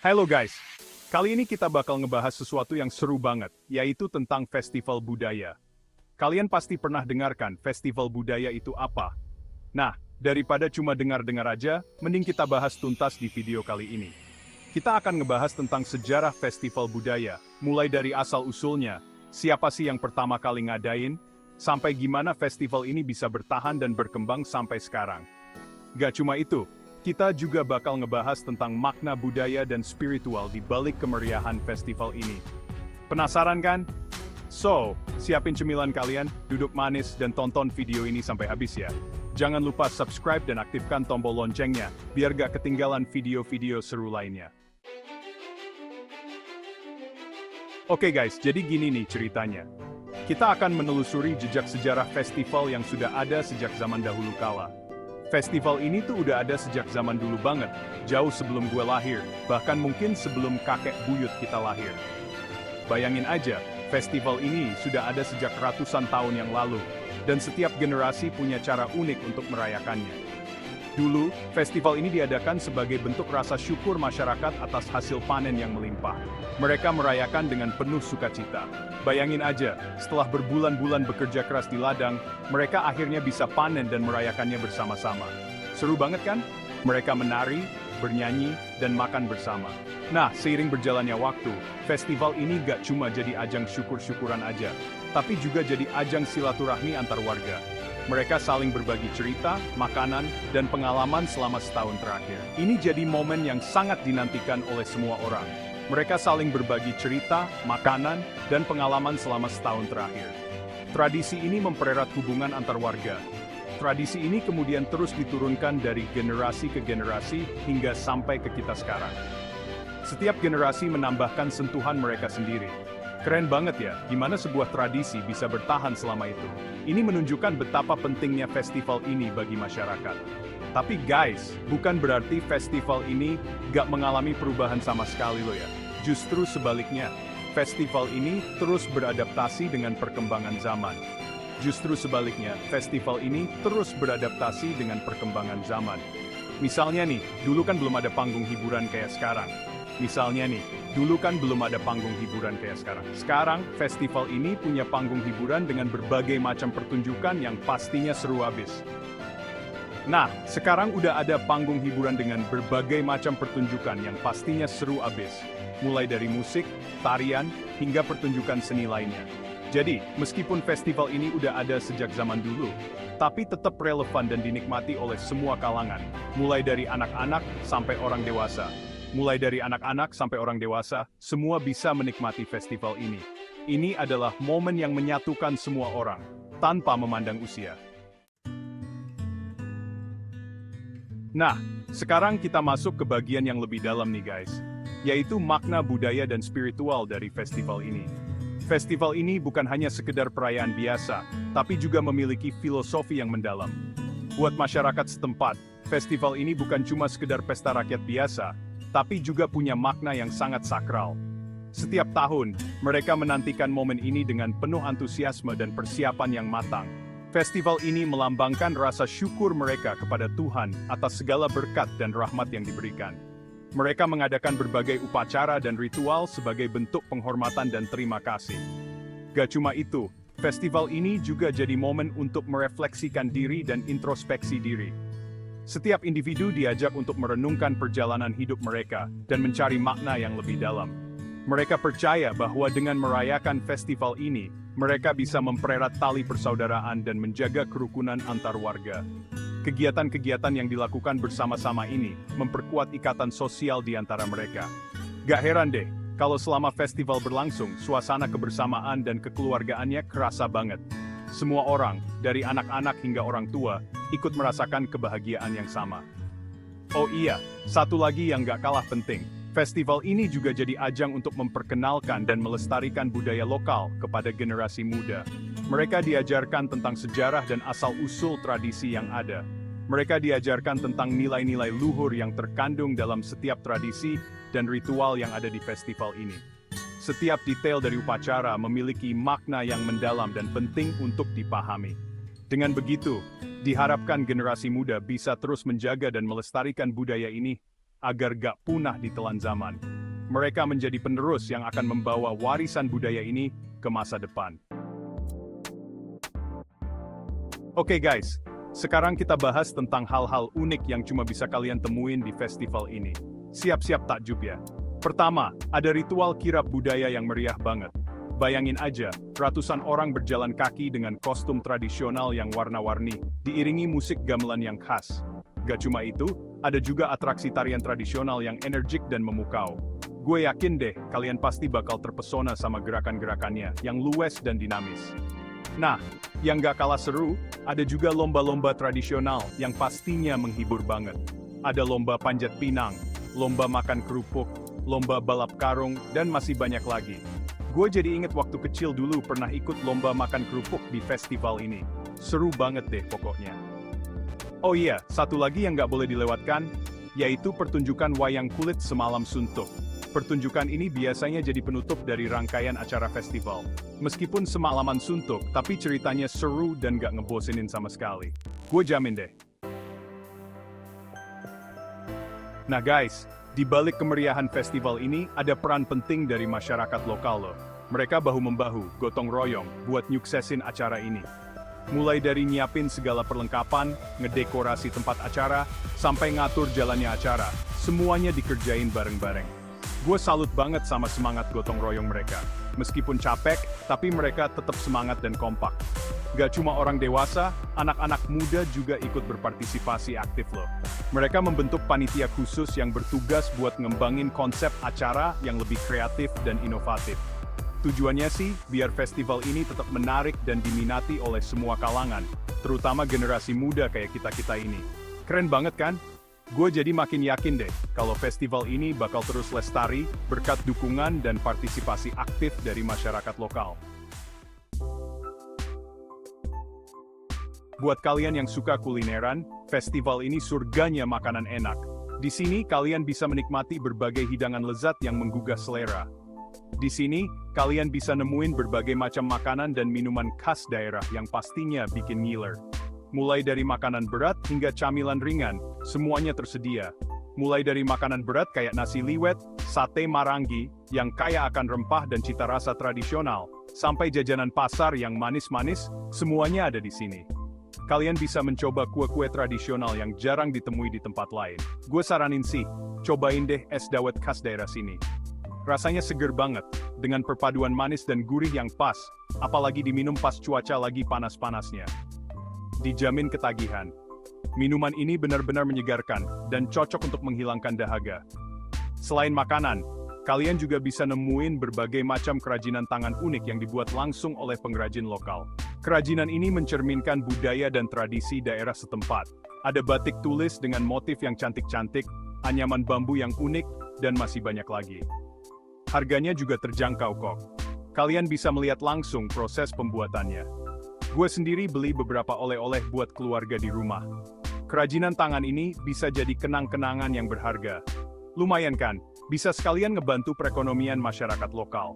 Halo guys, kali ini kita bakal ngebahas sesuatu yang seru banget, yaitu tentang festival budaya. Kalian pasti pernah dengarkan festival budaya itu apa? Nah, daripada cuma dengar-dengar aja, mending kita bahas tuntas di video kali ini. Kita akan ngebahas tentang sejarah festival budaya, mulai dari asal-usulnya, siapa sih yang pertama kali ngadain, sampai gimana festival ini bisa bertahan dan berkembang sampai sekarang. Gak cuma itu, kita juga bakal ngebahas tentang makna budaya dan spiritual di balik kemeriahan festival ini. Penasaran kan? So, siapin cemilan kalian, duduk manis, dan tonton video ini sampai habis ya. Jangan lupa subscribe dan aktifkan tombol loncengnya, biar gak ketinggalan video-video seru lainnya. Oke guys, jadi gini nih ceritanya. Kita akan menelusuri jejak sejarah festival yang sudah ada sejak zaman dahulu kala. Festival ini tuh udah ada sejak zaman dulu banget, jauh sebelum gue lahir, bahkan mungkin sebelum kakek buyut kita lahir. Bayangin aja, festival ini sudah ada sejak ratusan tahun yang lalu, dan setiap generasi punya cara unik untuk merayakannya. Dulu, festival ini diadakan sebagai bentuk rasa syukur masyarakat atas hasil panen yang melimpah. Mereka merayakan dengan penuh sukacita. Bayangin aja, setelah berbulan-bulan bekerja keras di ladang, mereka akhirnya bisa panen dan merayakannya bersama-sama. Seru banget kan? Mereka menari, bernyanyi, dan makan bersama. Nah, seiring berjalannya waktu, festival ini gak cuma jadi ajang syukur-syukuran aja, tapi juga jadi ajang silaturahmi antar warga. Mereka saling berbagi cerita, makanan, dan pengalaman selama setahun terakhir. Ini jadi momen yang sangat dinantikan oleh semua orang. Mereka saling berbagi cerita, makanan, dan pengalaman selama setahun terakhir. Tradisi ini mempererat hubungan antar warga. Tradisi ini kemudian terus diturunkan dari generasi ke generasi hingga sampai ke kita sekarang. Setiap generasi menambahkan sentuhan mereka sendiri. Keren banget ya, gimana sebuah tradisi bisa bertahan selama itu. Ini menunjukkan betapa pentingnya festival ini bagi masyarakat. Tapi guys, bukan berarti festival ini gak mengalami perubahan sama sekali loh ya. Justru sebaliknya, festival ini terus beradaptasi dengan perkembangan zaman. Justru sebaliknya, festival ini terus beradaptasi dengan perkembangan zaman. Misalnya nih, dulu kan belum ada panggung hiburan kayak sekarang. Misalnya nih, dulu kan belum ada panggung hiburan kayak sekarang. Sekarang, festival ini punya panggung hiburan dengan berbagai macam pertunjukan yang pastinya seru abis. Nah, sekarang udah ada panggung hiburan dengan berbagai macam pertunjukan yang pastinya seru abis. Mulai dari musik, tarian, hingga pertunjukan seni lainnya. Jadi, meskipun festival ini udah ada sejak zaman dulu, tapi tetap relevan dan dinikmati oleh semua kalangan. Mulai dari anak-anak sampai orang dewasa. Mulai dari anak-anak sampai orang dewasa, semua bisa menikmati festival ini. Ini adalah momen yang menyatukan semua orang, tanpa memandang usia. Nah, sekarang kita masuk ke bagian yang lebih dalam nih guys, yaitu makna budaya dan spiritual dari festival ini. Festival ini bukan hanya sekedar perayaan biasa, tapi juga memiliki filosofi yang mendalam. Buat masyarakat setempat, festival ini bukan cuma sekedar pesta rakyat biasa, tapi juga punya makna yang sangat sakral. Setiap tahun, mereka menantikan momen ini dengan penuh antusiasme dan persiapan yang matang. Festival ini melambangkan rasa syukur mereka kepada Tuhan atas segala berkat dan rahmat yang diberikan. Mereka mengadakan berbagai upacara dan ritual sebagai bentuk penghormatan dan terima kasih. Gak cuma itu, festival ini juga jadi momen untuk merefleksikan diri dan introspeksi diri. Setiap individu diajak untuk merenungkan perjalanan hidup mereka dan mencari makna yang lebih dalam. Mereka percaya bahwa dengan merayakan festival ini, mereka bisa mempererat tali persaudaraan dan menjaga kerukunan antar warga. Kegiatan-kegiatan yang dilakukan bersama-sama ini memperkuat ikatan sosial di antara mereka. Gak heran deh, kalau selama festival berlangsung, suasana kebersamaan dan kekeluargaannya kerasa banget. Semua orang, dari anak-anak hingga orang tua, ikut merasakan kebahagiaan yang sama. Oh iya, satu lagi yang gak kalah penting. Festival ini juga jadi ajang untuk memperkenalkan dan melestarikan budaya lokal kepada generasi muda. Mereka diajarkan tentang sejarah dan asal-usul tradisi yang ada. Mereka diajarkan tentang nilai-nilai luhur yang terkandung dalam setiap tradisi dan ritual yang ada di festival ini. Setiap detail dari upacara memiliki makna yang mendalam dan penting untuk dipahami. Dengan begitu, diharapkan generasi muda bisa terus menjaga dan melestarikan budaya ini agar gak punah ditelan zaman. Mereka menjadi penerus yang akan membawa warisan budaya ini ke masa depan. Oke guys, sekarang kita bahas tentang hal-hal unik yang cuma bisa kalian temuin di festival ini. Siap-siap takjub ya. Pertama, ada ritual kirap budaya yang meriah banget. Bayangin aja, ratusan orang berjalan kaki dengan kostum tradisional yang warna-warni, diiringi musik gamelan yang khas. Gak cuma itu, ada juga atraksi tarian tradisional yang energik dan memukau. Gue yakin deh, kalian pasti bakal terpesona sama gerakan-gerakannya yang luwes dan dinamis. Nah, yang gak kalah seru, ada juga lomba-lomba tradisional yang pastinya menghibur banget. Ada lomba panjat pinang, lomba makan kerupuk, lomba balap karung, dan masih banyak lagi. Gue jadi inget waktu kecil dulu pernah ikut lomba makan kerupuk di festival ini. Seru banget deh pokoknya. Oh iya, satu lagi yang gak boleh dilewatkan, yaitu pertunjukan wayang kulit semalam suntuk. Pertunjukan ini biasanya jadi penutup dari rangkaian acara festival. Meskipun semalaman suntuk, tapi ceritanya seru dan gak ngebosinin sama sekali. Gue jamin deh. Nah guys, di balik kemeriahan festival ini, ada peran penting dari masyarakat lokal loh. Mereka bahu-membahu, gotong royong, buat nyuksesin acara ini. Mulai dari nyiapin segala perlengkapan, ngedekorasi tempat acara, sampai ngatur jalannya acara, semuanya dikerjain bareng-bareng. Gue salut banget sama semangat gotong royong mereka. Meskipun capek, tapi mereka tetap semangat dan kompak. Gak cuma orang dewasa, anak-anak muda juga ikut berpartisipasi aktif loh. Mereka membentuk panitia khusus yang bertugas buat ngembangin konsep acara yang lebih kreatif dan inovatif. Tujuannya sih, biar festival ini tetap menarik dan diminati oleh semua kalangan, terutama generasi muda kayak kita-kita ini. Keren banget kan? Gue jadi makin yakin deh, kalau festival ini bakal terus lestari, berkat dukungan dan partisipasi aktif dari masyarakat lokal. Buat kalian yang suka kulineran, festival ini surganya makanan enak. Di sini kalian bisa menikmati berbagai hidangan lezat yang menggugah selera. Di sini, kalian bisa nemuin berbagai macam makanan dan minuman khas daerah yang pastinya bikin ngiler. Mulai dari makanan berat hingga camilan ringan, semuanya tersedia. Mulai dari makanan berat kayak nasi liwet, sate marangi, yang kaya akan rempah dan cita rasa tradisional, sampai jajanan pasar yang manis-manis, semuanya ada di sini. Kalian bisa mencoba kue-kue tradisional yang jarang ditemui di tempat lain. Gue saranin sih, cobain deh es dawet khas daerah sini. Rasanya seger banget, dengan perpaduan manis dan gurih yang pas, apalagi diminum pas cuaca lagi panas-panasnya. Dijamin ketagihan. Minuman ini benar-benar menyegarkan, dan cocok untuk menghilangkan dahaga. Selain makanan, kalian juga bisa nemuin berbagai macam kerajinan tangan unik yang dibuat langsung oleh pengrajin lokal. Kerajinan ini mencerminkan budaya dan tradisi daerah setempat. Ada batik tulis dengan motif yang cantik-cantik, anyaman bambu yang unik, dan masih banyak lagi. Harganya juga terjangkau kok. Kalian bisa melihat langsung proses pembuatannya. Gue sendiri beli beberapa oleh-oleh buat keluarga di rumah. Kerajinan tangan ini bisa jadi kenang-kenangan yang berharga. Lumayan kan, bisa sekalian ngebantu perekonomian masyarakat lokal.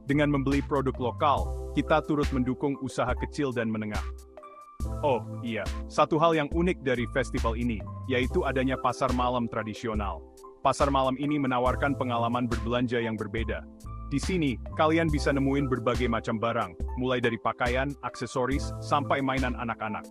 Dengan membeli produk lokal, kita turut mendukung usaha kecil dan menengah. Oh iya, satu hal yang unik dari festival ini, yaitu adanya pasar malam tradisional. Pasar malam ini menawarkan pengalaman berbelanja yang berbeda. Di sini, kalian bisa nemuin berbagai macam barang, mulai dari pakaian, aksesoris, sampai mainan anak-anak.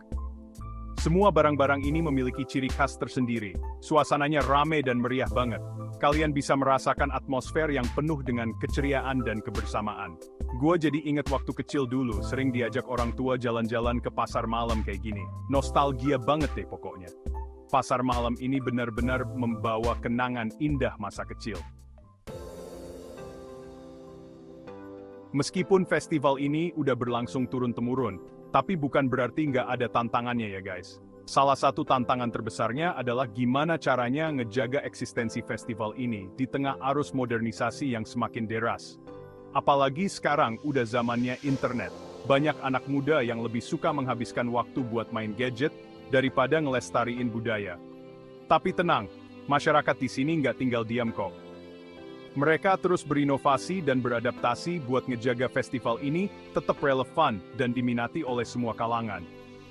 Semua barang-barang ini memiliki ciri khas tersendiri. Suasananya rame dan meriah banget. Kalian bisa merasakan atmosfer yang penuh dengan keceriaan dan kebersamaan. Gue jadi inget waktu kecil dulu, sering diajak orang tua jalan-jalan ke pasar malam kayak gini. Nostalgia banget deh pokoknya. Pasar malam ini benar-benar membawa kenangan indah masa kecil. Meskipun festival ini udah berlangsung turun-temurun, tapi bukan berarti nggak ada tantangannya ya guys. Salah satu tantangan terbesarnya adalah gimana caranya ngejaga eksistensi festival ini di tengah arus modernisasi yang semakin deras. Apalagi sekarang udah zamannya internet. Banyak anak muda yang lebih suka menghabiskan waktu buat main gadget daripada ngelestariin budaya. Tapi tenang, masyarakat di sini nggak tinggal diam kok. Mereka terus berinovasi dan beradaptasi buat ngejaga festival ini tetap relevan dan diminati oleh semua kalangan.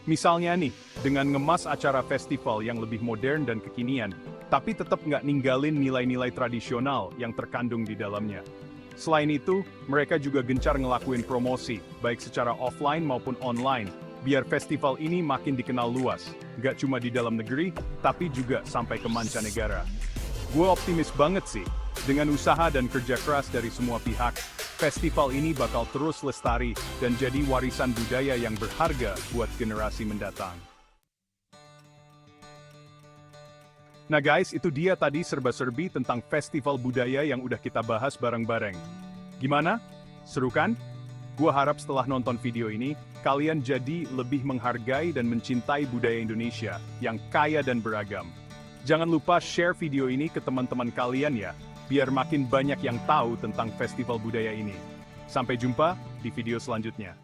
Misalnya nih, dengan ngemas acara festival yang lebih modern dan kekinian, tapi tetap nggak ninggalin nilai-nilai tradisional yang terkandung di dalamnya. Selain itu, mereka juga gencar ngelakuin promosi, baik secara offline maupun online, biar festival ini makin dikenal luas, nggak cuma di dalam negeri, tapi juga sampai ke mancanegara. Gue optimis banget sih, dengan usaha dan kerja keras dari semua pihak, festival ini bakal terus lestari dan jadi warisan budaya yang berharga buat generasi mendatang. Nah guys, itu dia tadi serba-serbi tentang festival budaya yang udah kita bahas bareng-bareng. Gimana? Seru kan? Gua harap setelah nonton video ini, kalian jadi lebih menghargai dan mencintai budaya Indonesia yang kaya dan beragam. Jangan lupa share video ini ke teman-teman kalian ya, biar makin banyak yang tahu tentang festival budaya ini. Sampai jumpa di video selanjutnya.